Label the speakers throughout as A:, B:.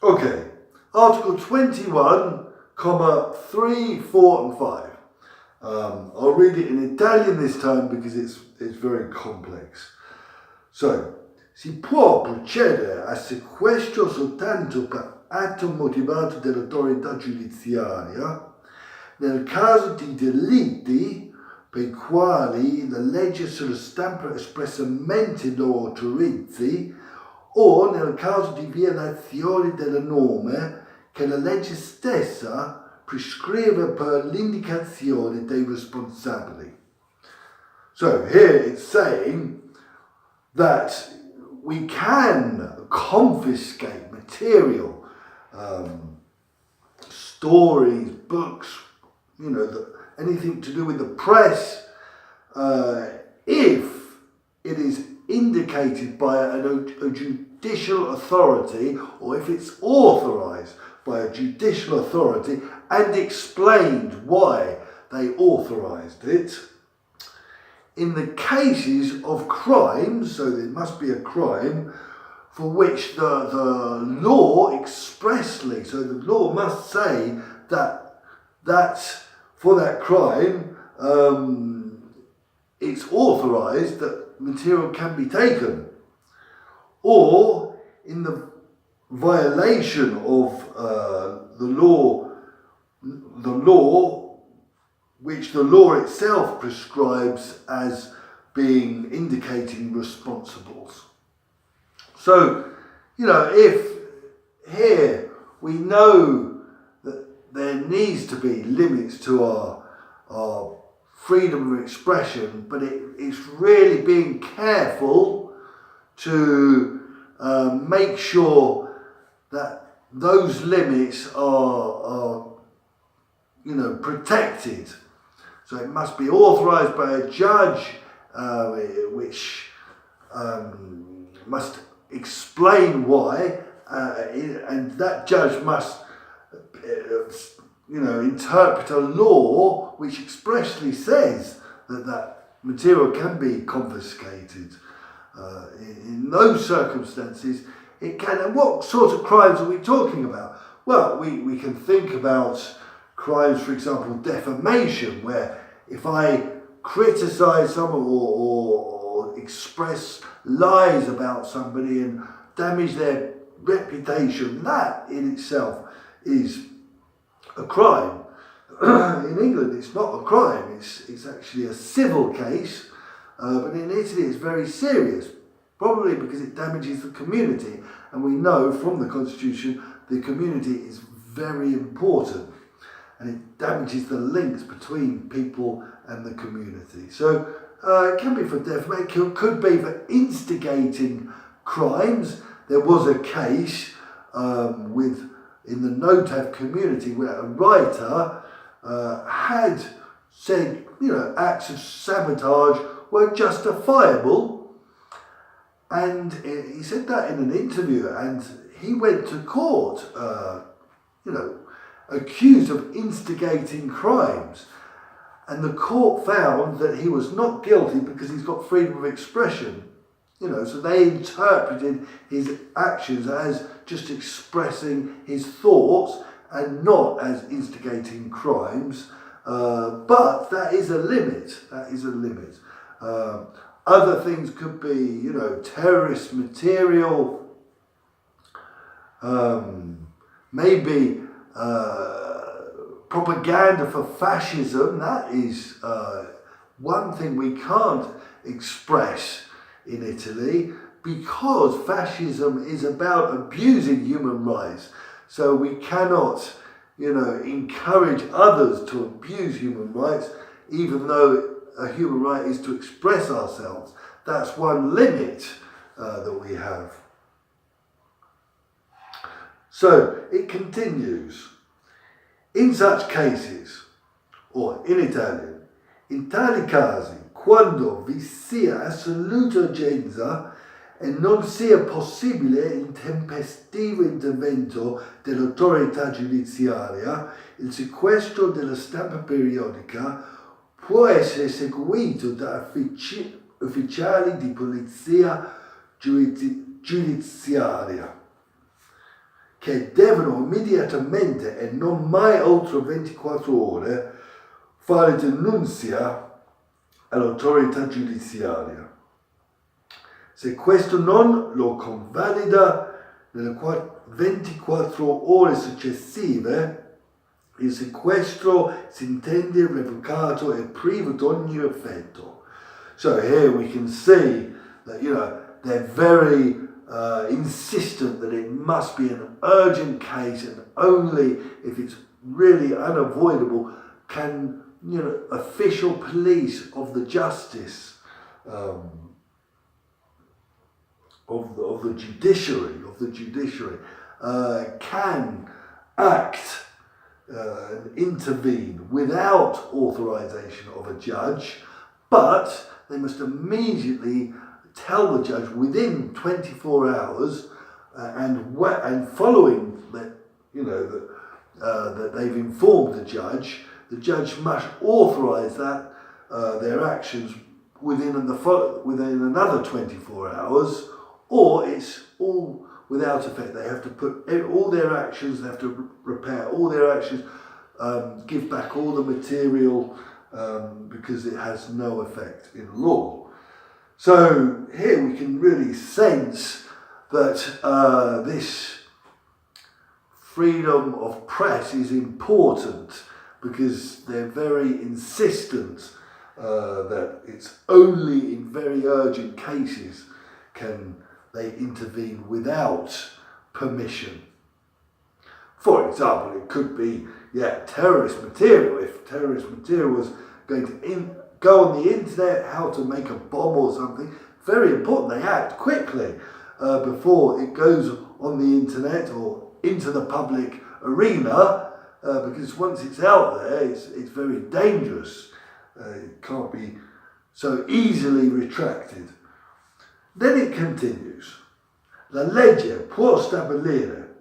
A: Okay, Article 21, comma 3, 4 and 5. I'll read it in Italian this time because it's very complex. So, si può procedere a sequestro soltanto per atto motivato dell'autorità giudiziaria nel caso di delitti per i quali la legge sulla stampa espressamente lo autorizzi o nel caso di violazione delle norme che la legge stessa prescrive per l'indicazione dei responsabili. So here it's saying that we can confiscate material, stories, books, anything to do with the press, if it is indicated by a judicial authority, or if it's authorised by a judicial authority and explained why they authorised it. In the cases of crimes, so there must be a crime for which the law expressly, so the law must say that for that crime it's authorised that material can be taken, or in the violation of the law which the law itself prescribes as being indicating responsibles. So, if here we know that there needs to be limits to our freedom of expression, but it's really being careful to make sure that those limits are protected. So it must be authorised by a judge, which must explain why, and that judge must, interpret a law which expressly says that material can be confiscated. In those circumstances, it can. And what sort of crimes are we talking about? Well, we can think about crimes, for example, defamation, where if I criticise someone or express lies about somebody and damage their reputation, that in itself is a crime. In England, it's not a crime, it's actually a civil case, but in Italy it's very serious, probably because it damages the community, and we know from the Constitution the community is very important, and it damages the links between people and the community. So it can be for defamation, it could be for instigating crimes. There was a case in the NOTAV community where a writer had said, acts of sabotage were justifiable, and he said that in an interview, and he went to court, accused of instigating crimes, and the court found that he was not guilty because he's got freedom of expression. So they interpreted his actions as just expressing his thoughts and not as instigating crimes. But that is a limit. Other things could be, terrorist material, maybe propaganda for fascism. That is one thing we can't express in Italy, because fascism is about abusing human rights. So we cannot, encourage others to abuse human rights, even though a human right is to express ourselves. That's one limit that we have. So it continues. In such cases, or in Italian, in tali casi, quando vi sia assoluta urgenza e non sia possibile il tempestivo intervento dell'autorità giudiziaria, il sequestro della stampa periodica può essere eseguito da ufficiali di polizia giudiziaria che devono immediatamente e non mai oltre 24 ore fare denuncia all'autorità giudiziaria. Se questo non lo convalida nelle 24 ore successive, il sequestro si intende revocato e privo di ogni effetto. So here we can see that, they're very insistent that it must be an urgent case, and only if it's really unavoidable can, official police of the justice, of the judiciary, can act and intervene without authorization of a judge, but they must immediately tell the judge within 24 hours, and following that, that they've informed the judge must authorize that their actions within another 24 hours, or it's all without effect. They have to put all their actions, they have to repair all their actions, give back all the material, because it has no effect in law. So here we can really sense that this freedom of press is important, because they're very insistent that it's only in very urgent cases can they intervene without permission. For example, it could be terrorist material. If terrorist material was going to go on the internet, how to make a bomb or something, very important they act quickly before it goes on the internet or into the public arena, because once it's out there, it's very dangerous. It can't be so easily retracted. Then it continues. La legge può stabilire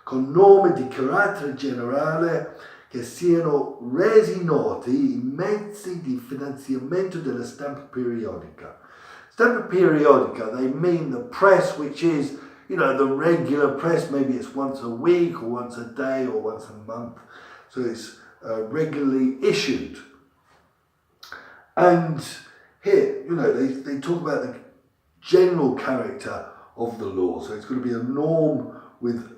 A: con norme di carattere generale che siano resi noti i mezzi di finanziamento della stampa periodica. Stampa periodica, they mean the press, which is, the regular press. Maybe it's once a week or once a day or once a month. So it's regularly issued. And here, they talk about the general character of the law. So it's going to be a norm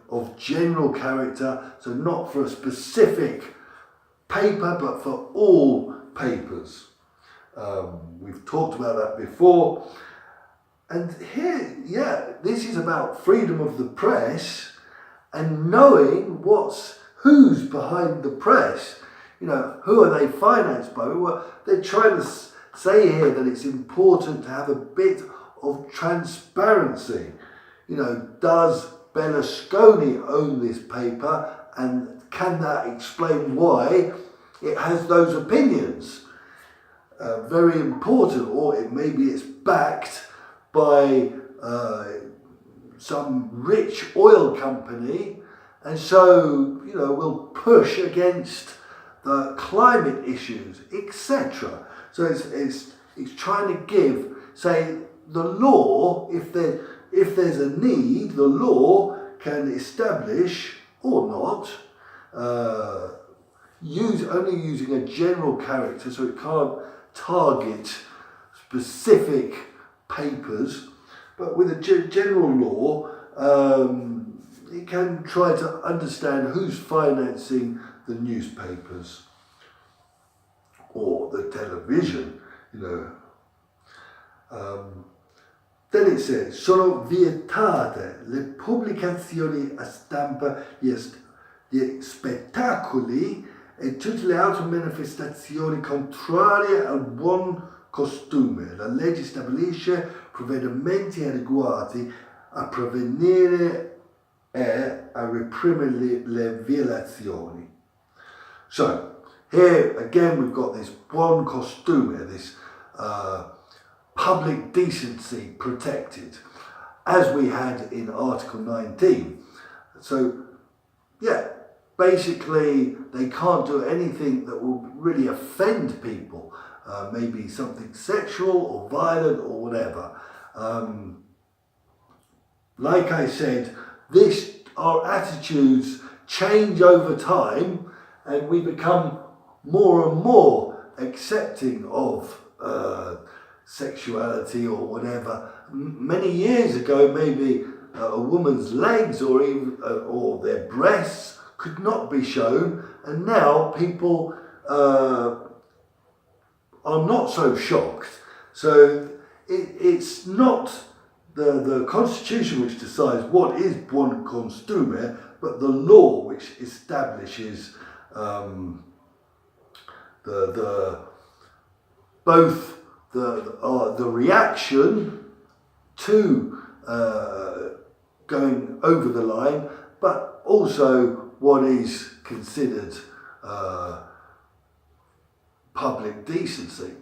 A: of general character, so not for a specific paper, but for all papers. We've talked about that before. And here, this is about freedom of the press and knowing who's behind the press. Who are they financed by? Well, they're trying to say here that it's important to have a bit of transparency. Does Berlusconi own this paper, and can that explain why it has those opinions? Very important. Or maybe it's backed by some rich oil company, and so will push against the climate issues, etc. So it's trying to say the law, if there's a need, the law can establish or not, only using a general character, so it can't target specific papers, but with a general law, it can try to understand who's financing the newspapers or the television, Then it says, sono vietate le pubblicazioni a stampa di spettacoli e tutte le altre manifestazioni contrarie al buon costume. La legge stabilisce provvedimenti adeguati a prevenire e a reprimere le violazioni. So, here again we've got this buon costume, this public decency protected, as we had in Article 19. So, basically they can't do anything that will really offend people, maybe something sexual or violent or whatever. Like I said, this our attitudes change over time and we become more and more accepting of sexuality or whatever. Many years ago, maybe a woman's legs or even or their breasts could not be shown, and now people are not so shocked. So it's not the Constitution which decides what is buon costume, but the law which establishes both the reaction to going over the line, but also what is considered public decency.